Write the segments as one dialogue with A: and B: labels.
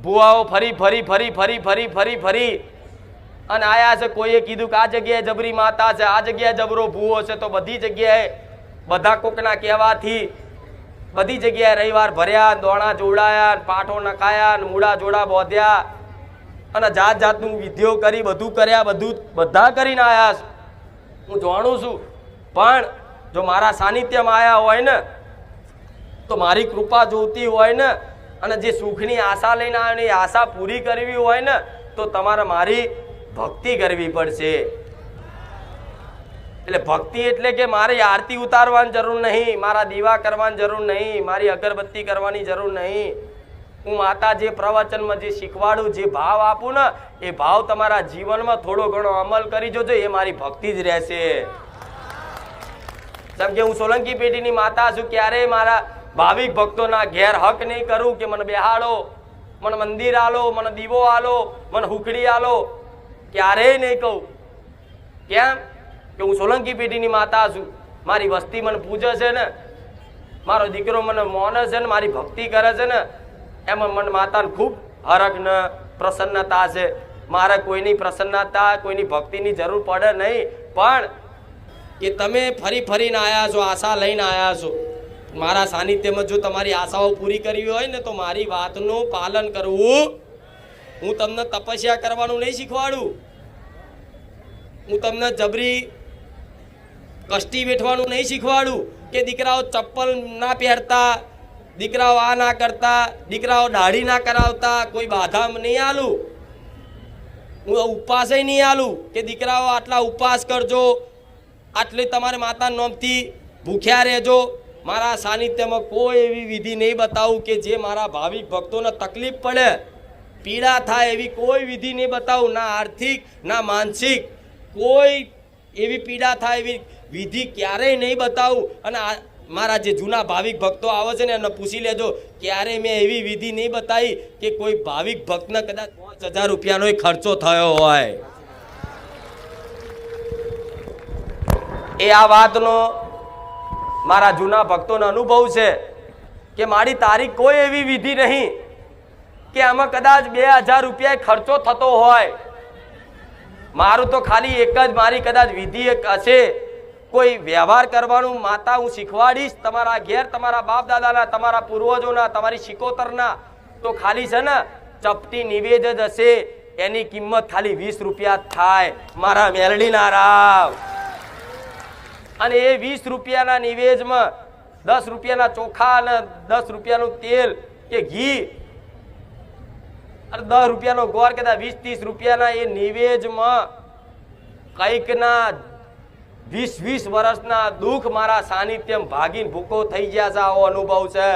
A: ભુવાઓ ફરી ફરી ફરી ફરી ફરી ફરી ફરી અને આયા છે. કોઈએ કીધું કે આ જગ્યાએ જબરી માતા છે, આ જગ્યાએ જબરો ભુવો છે. તો બધી જગ્યાએ બધા કોકના કહેવાથી બધી જગ્યાએ રવિવાર ભર્યા, દોણા જોડાયા, પાઠો નખાયા, મૂળા જોડા બોધ્યા અને જાત જાતનું વિધિઓ કરી, બધું કર્યા, બધા કરીને આયા છે. હું જાણું છું, પણ જો મારા સાનિધ્યમાં આયા હોય ને, તો મારી કૃપા જોતી હોય ને, અને જે સુખની આશા લઈને આવ્યો ને એ આશા પૂરી કરવી હોય ને, તો તમારે મારી ભક્તિ કરવી પડશે. એટલે ભક્તિ એટલે કે મારી આરતી ઉતારવાની જરૂર નહીં, મારા દીવા કરવાની જરૂર નહીં, મારી અગરબત્તી કરવાની જરૂર નહીં. હું માતા જે પ્રવચનમાં જે શીખવાડું, જે ભાવ આપું ને, એ ભાવ તમારા જીવનમાં થોડો ઘણો અમલ કરી જોજો, એ મારી ભક્તિ જ રહેશે. જેમ કે હું સોલંકી પેઢીની માતા છું, ક્યારેય મારા ભાવિક ભક્તોના ઘેર હક નહીં કરું કે મને બેહાડો, મને મંદિર આલો, મને દીવો આલો, મને હુકડી આલો, ક્યારેય નહીં કહું. કેમ કે હું સોલંકી પેઢીની માતા છું. મારી વસ્તી મને પૂજે છે ને, મારો દીકરો મને મોને છે ને, મારી ભક્તિ કરે છે ને, એમાં મને માતાને ખૂબ હરખ ને પ્રસન્નતા છે. મારે કોઈની પ્રસન્નતા, કોઈની ભક્તિની જરૂર પડે નહીં. પણ કે તમે ફરી ફરીને આવ્યા છો, આશા લઈને આવ્યા છો મારા સાનિધ્યમાં. જો તમારી આશાઓ પૂરી કરવી હોય ને, તો મારી વાતનું પાલન કરવું. હું તમને તપસ્યા કરવાનું નહીં શીખવાડું, હું તમને જબરી કષ્ટી વેઠવાનું નહીં શીખવાડું કે દીકરાઓ ચપ્પલ ના પહેરતા, દીકરાઓ આ ના કરતા, દીકરાઓ દાઢી ના કરાવતા, કોઈ બાધા નહીં આલું. હું ઉપવાસે નહીં આલું કે દીકરાઓ આટલા ઉપવાસ કરજો, આટલી તમારે માતાના નામથી ભૂખ્યા રહેજો. મારા સાનિધ્યમાં કોઈ એવી વિધિ નહીં બતાવું કે જે મારા ભાવિક ભક્તોને તકલીફ પડે, પીડા થાય એવી કોઈ વિધિ નહીં બતાવું. ના આર્થિક ના માનસિક કોઈ એવી પીડા થાય એવી વિધિ ક્યારેય નહીં બતાવું. અને મારા જે જૂના ભાવિક ભક્તો આવે છે ને, એમને પૂછી લેજો, ક્યારેય મેં એવી વિધિ નહીં બતાવી કે કોઈ ભાવિક ભક્તને કદાચ 5000 રૂપિયાનો ખર્ચો થયો હોય. એ આ વાતનો મારા જૂના ભક્તોનો અનુભવ છે કે મારી તારીખ કોઈ એવી વિધિ નહીં કે આમાં કદાચ 2000 રૂપિયા ખર્ચો થતો હોય. મારું તો ખાલી એક જ મારી કદાચ વિધિ એક હશે, કોઈ વ્યવહાર કરવાનું માતા હું શીખવાડીશ તમારા ઘેર, તમારા બાપ દાદાના, તમારા પૂર્વજોના, તમારી શિકોતરના. તો ખાલી છે ને ચપટી નિવેદ જ હશે, એની કિંમત ખાલી 20 રૂપિયા થાય મારા મેલડીના રાવ. અને એ 20 રૂપિયાના નિવેદમાં 10 રૂપિયાના ચોખા અને 10 રૂપિયાનું તેલ કે ઘી અને 10 રૂપિયાનો ગોળ, કદાચ 20-30 રૂપિયાના એ નિવેદમાં કંઈકના 20-20 વર્ષના દુઃખ મારા સાનિધ્યમાં ભાગીને ભૂકો થઈ ગયા છે. આવો અનુભવ છે.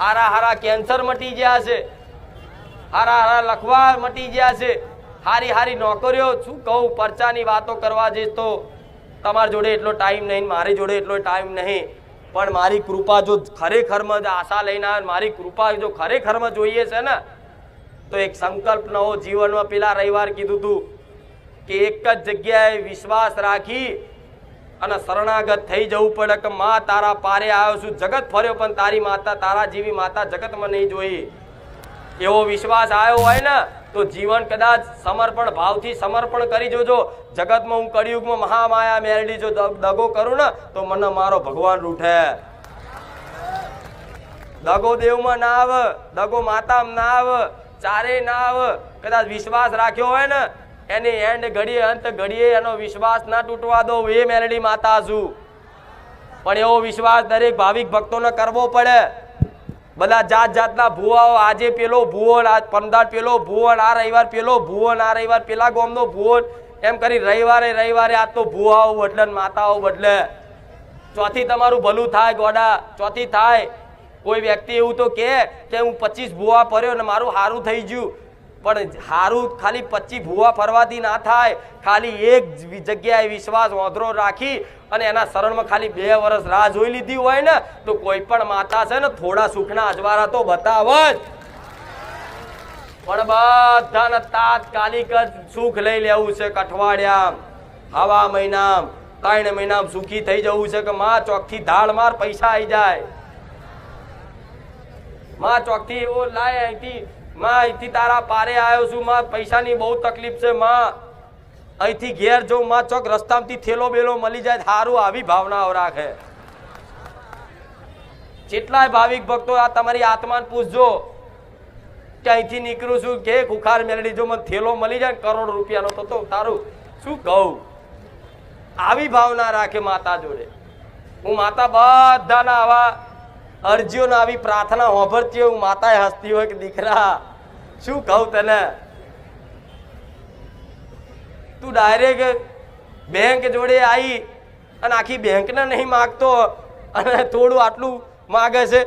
A: હારા હારા કેન્સર મટી ગયા છે, હારા હારા લખવા મટી ગયા છે, હારી હારી નોકરીઓ. શું કહું, પરચાની વાતો કરવા જઈશ તો તમારી જોડે એટલો ટાઈમ નહીં, મારી જોડે એટલો ટાઈમ નહીં. પણ મારી કૃપા જો ખરેખરમાં જ આશા લઈને આવે, મારી કૃપા જો ખરેખરમાં જોઈએ છે ને, તો એક સંકલ્પ નવો જીવનમાં. પેલા રવિવાર કીધું હતું કે એક જ જગ્યાએ વિશ્વાસ રાખી અને શરણાગત થઈ જવું પડે કે માં તારા પારે આવ્યો છું, જગત ફર્યો પણ તારી માતા, તારા જેવી માતા જગતમાં નહીં જોઈ. એવો વિશ્વાસ આવ્યો હોય ને, તો જીવન કદાચ સમર્પણ ભાવથી સમર્પણ કરી જોજો. જગતમાં હું કળિયુગમાં મહામાયા મેળડી જો દગો કરું ને, તો મને મારો ભગવાન રૂઠે. દગો દેવમાં ના આવે, દગો માતામાં ના આવે, ચારે ના આવે. કદાચ વિશ્વાસ રાખ્યો હોય ને, એની એન્ડ ઘડીએ અંત ઘડીએ એનો વિશ્વાસ ના તૂટવા દો. એ મેલડી માતા છું. પણ એવો વિશ્વાસ દરેક ભાવિક ભક્તોને કરવો પડે. બધા જાત જાતના ભુવાઓ, આજે પેલો ભુવો, આજ 15 પેલો ભુવો, આ રવિવાર પેલો ભુવો, આ રવિવાર પેલા ગામનો ભુવો, એમ કરી રવિવારે આજ તો ભુવાઓ બદલે માતાઓ બદલે. ચોથી તમારું ભલું થાય ગોડા, ચોથી થાય. કોઈ વ્યક્તિ એવું તો કે હું 25 ભુવા ફર્યો ને મારું સારું થઈ ગયું. પણ સારું ખાલી 25 ભુવા ફરવાથી ના થાય. ખાલી એક જગ્યાએ વિશ્વાસ ઓંધરો રાખી અને એના શરણમાં ખાલી 2 વર્ષ રાહ જોઈ લીધી હોય ને, તો કોઈ પણ માતા છે ને થોડા સુખના અજવાળા તો બતાવ જ. પણ બધાને તાત્કાલિક જ સુખ લઈ લેવું છે. અઠવાડિયા, હવા મહિના, 3 મહિના સુખી થઈ જવું છે કે માં ચોકથી ધાડ માર પૈસા આવી જાય. માં ચોકથી એવો લાય અહીંથી, માં અહીંથી તારા પારે આવ્યો છું, માં પૈસાની બહુ તકલીફ છે, માં અહીંથી ઘેર જવું, માં ચોક રસ્તામાંથી થેલો બેલો મળી જાય સારું, આવી ભાવનાઓ રાખે. કેટલાય ભાવિક ભક્તો આ તમારી આત્માને પૂછજો કે અહીંથી નીકળું છું કે ખુખાર મેળડી જો મને થેલો મળી જાય કરોડ રૂપિયાનો તો તારું શું કહું. આવી ભાવના રાખે માતા જોડે. હું માતા બધાના આવા અરજીઓના આવી પ્રાર્થના હોભરતી હોય, હું માતાએ હસતી હોય કે દીકરા શું કહું તને, તું ડાયરેક્ટ બેંક જોડે આવી અને આખી બેંકને નહીં માગતો અને થોડું આટલું માગે છે.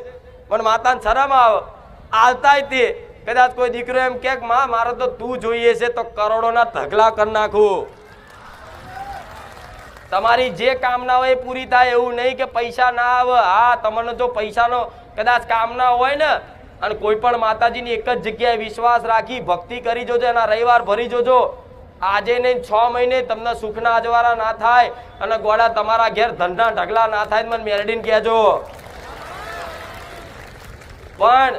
A: પણ માતાને શરમ આવે. આવતા તે કદાચ કોઈ દીકરો એમ કે માં મારે તો તું જોઈએ છે તો કરોડોના ઢગલા કરી નાખું. તમારી જે કામના હોય એ પૂરી થાય. એવું નહીં કે પૈસા ના આવે. હા, તમને જો પૈસાનો કદાચ કામના હોય ને અને કોઈ પણ માતાજીની એક જ જગ્યાએ વિશ્વાસ રાખી ભક્તિ કરી જોજો, એના રવિવાર ભરી જોજો. આજે નહીં 6 મહિને તમને સુખના અજવાળા ના થાય અને ગોળા તમારા ઘેર ધનના ઢગલા ના થાય. મને મેરડીને કહેજો. પણ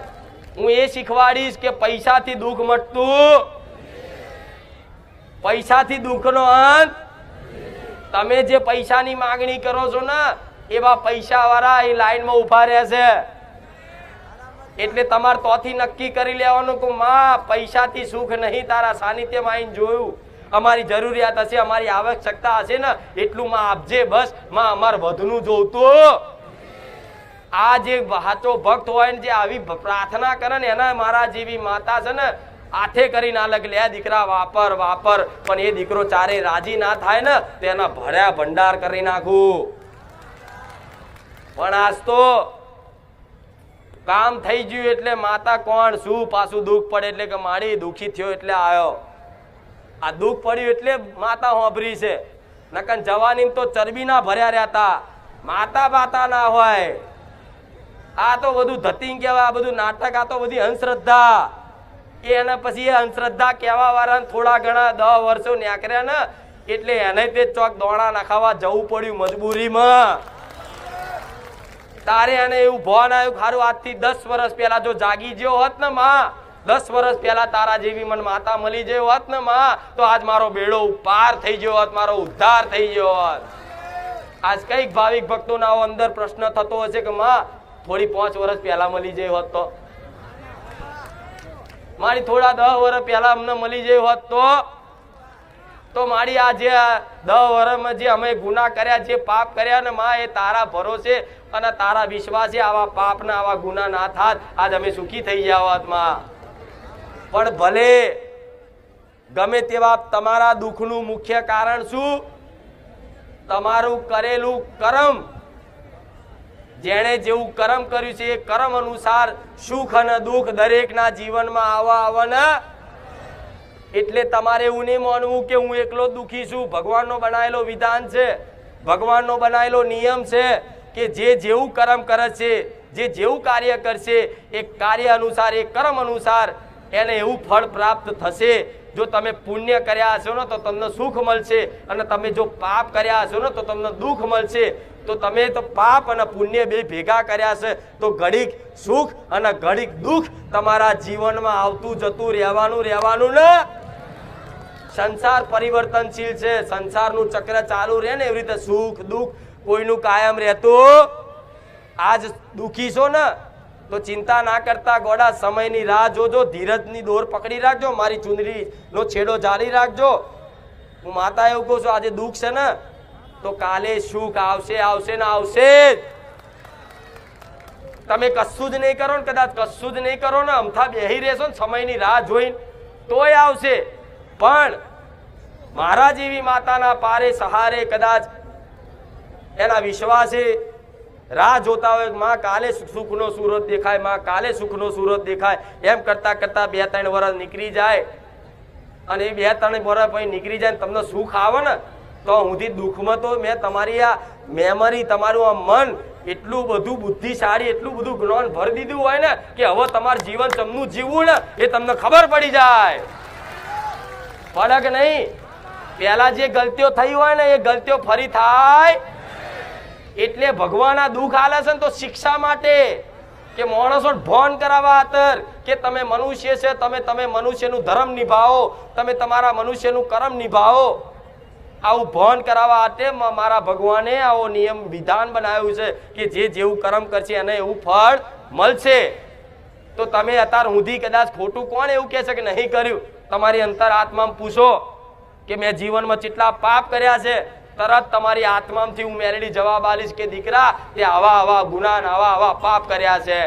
A: હું એ શીખવાડીશ કે પૈસાથી દુઃખ મટતું, પૈસાથી દુઃખનો અંત. તમે જે પૈસાની માંગણી કરો છો ને એવા પૈસા વાળા એ લાઈનમાં ઉભા રહેશે. એટલે તમારે તોથી નક્કી કરી લેવાનું કે માં પૈસાથી સુખ નહીં, તારા સાનિધ્યમાં આવીને જોયું અમારી જરૂરિયાત હશે, અમારી આવશ્યકતા હશે ને એટલું માં આપજે. બસ માં અમારે વધુનું જોતું. આ જે સાચો ભક્ત હોય ને જે આવી પ્રાર્થના કરે ને એના મારા જેવી માતા છે ને હાથે કરી ના લગ લે દીકરા વાપર વાપર. પણ એ દીકરો ચારે રાજી ના થાય ને તેના ભર્યા ભંડાર કરી નાખું. પણ આજ તો કામ થઈ ગયું એટલે માતા કોણ શું પાછું દુઃખ પડે એટલે કે માડી દુઃખી થયો એટલે આવ્યો. આ દુઃખ પડ્યું એટલે માતા હોભરી છે. નકન જવાની તો ચરબી ના ભર્યા રહેતા. માતા બાતા ના હોય. આ તો બધું ધતિંગ કહેવાય, આ બધું નાટક, આ તો બધી અંધશ્રદ્ધા. એના પછી એ અંધશ્રદ્ધા કહેવા વાળા થોડા ઘણા 10 વર્ષો ન્યાકર્યા ને એટલે એને તે ચોક દોણા નખાવા જવું પડ્યું મજબૂરીમાં. તારે એને એવું ભાન આવ્યું ખારું આજથી 10 વર્ષ પહેલા જો જાગી ગયો હોત ને માં, 10 વર્ષ પહેલા તારા જેવી મને માતા મળી ગયો હોત ને માં, તો આજ મારો બેડો પાર થઈ ગયો હોત, મારો ઉદ્ધાર થઈ ગયો હોત. આજ કઈક ભાવિક ભક્તો ના અંદર પ્રશ્ન થતો હશે કે માં થોડી 5 વર્ષ પહેલા મળી જાય હોત મારી થોડા 10 વર્ષ પહેલા અમને મળી જાય હોત તો મારી આ જે 10 વર્ષમાં જે અમે ગુના કર્યા, જે પાપ કર્યા ને માં, એ તારા ભરોસે અને તારા વિશ્વાસે આવા પાપ ના આવા ગુના ના થાત, આજ અમે સુખી થઈ ગયા હોત માં. પણ ભલે ગમે તેવા તમારા દુઃખનું મુખ્ય કારણ શું? તમારું કરેલું કર્મ. જેણે જેવું કર્મ કર્યું છે એ કર્મ અનુસાર સુખ અને દુઃખ દરેકના જીવનમાં આવવાના. એટલે તમારે એવું નહીં માનવું કે હું એકલો દુઃખી છું. ભગવાનનો બનાવેલો વિધાન છે, ભગવાનનો બનાવેલો નિયમ છે કે જે જેવું કર્મ કરે છે, જે જેવું કાર્ય કરશે એ કાર્ય અનુસાર, એ કર્મ અનુસાર એને એવું ફળ પ્રાપ્ત થશે. જો તમે પુણ્ય કર્યા હશો ને તો તમને સુખ મળશે અને તમે જો પાપ કર્યા હશો ને તો તમને દુઃખ મળશે. તો તમે તો પાપ અને પુણ્ય બે ભેગા કર્યા છે તો ઘડીક સુખ અને ઘડીક દુઃખ તમારા જીવનમાં આવતું જતું રહેવાનું ને. સંસાર પરિવર્તનશીલ છે. સંસારનું ચક્ર ચાલુ રહે ને એવી રીતે સુખ દુઃખ કોઈનું કાયમ રહેતું. આજ દુઃખી છો ને તો ચિંતા ના કરતા ગોડા, સમયની રાહ જોજો, ધીરજની દોર પકડી રાખજો, મારી ચુંદડીનો છેડો જાળી રાખજો. હું માતા એવું કહું છું આજે દુઃખ છે ને તો કાલે સુખ આવશે, આવશે ને આવશે જ. તમે કશું જ નહીં કરો ને, કદાચ કશું જ નહીં કરો ને, અમથા બેહી રહેશો ને સમયની રાહ જોઈને તોય આવશે. પણ મારા જેવી માતાના પારે સહારે કદાચ એના વિશ્વાસે રાહ જોતા હોય, માં કાલે સુખનો સૂરજ દેખાય, માં કાલે સુખનો સૂરજ દેખાય, એમ કરતા કરતા 2-3 વર્ષ નીકળી જાય અને એ 2-3 વર્ષ પછી નીકળી જાય તમને સુખ આવે ને તો હુંથી દુઃખમાં તો મેં તમારી આ મેમરી, તમારું આ મન એટલું બધું બુદ્ધિશાળી, એટલું બધું જ્ઞાન ભરી દીધું હોય ને કે હવે તમારું જીવન ચમનું જીવવું ને એ તમને ખબર પડી જાય. પડે કે નહીં? પહેલા જે ગલતીઓ થઈ હોય ને એ ગલતીઓ ફરી થાય. એટલે ભગવાન આ દુઃખ આલે છે ને તો શિક્ષા માટે, કે માણસો ભોન કરાવવા ખાતર કે તમે મનુષ્ય છે, તમે મનુષ્યનું ધર્મ નિભાવો, તમે તમારા મનુષ્યનું કર્મ નિભાવો, આવું ભોન કરાવવા માટે મારા ભગવાને આવો નિયમ વિધાન બનાવ્યું છે કે જે જેવું કર્મ કરશે એને એવું ફળ મળશે. તો તમે અત્યાર સુધી કદાચ ખોટું કોણ એવું કહે છે કે નહીં કર્યું? તમારી અંતર આત્મામાં પૂછો કે મેં જીવનમાં કેટલા પાપ કર્યા છે. તરત તમારી આત્મામાંથી હું મેલેડી જવાબ આલીશ કે દીકરા તે આવા આવા ગુના આવા આવા પાપ કર્યા છે.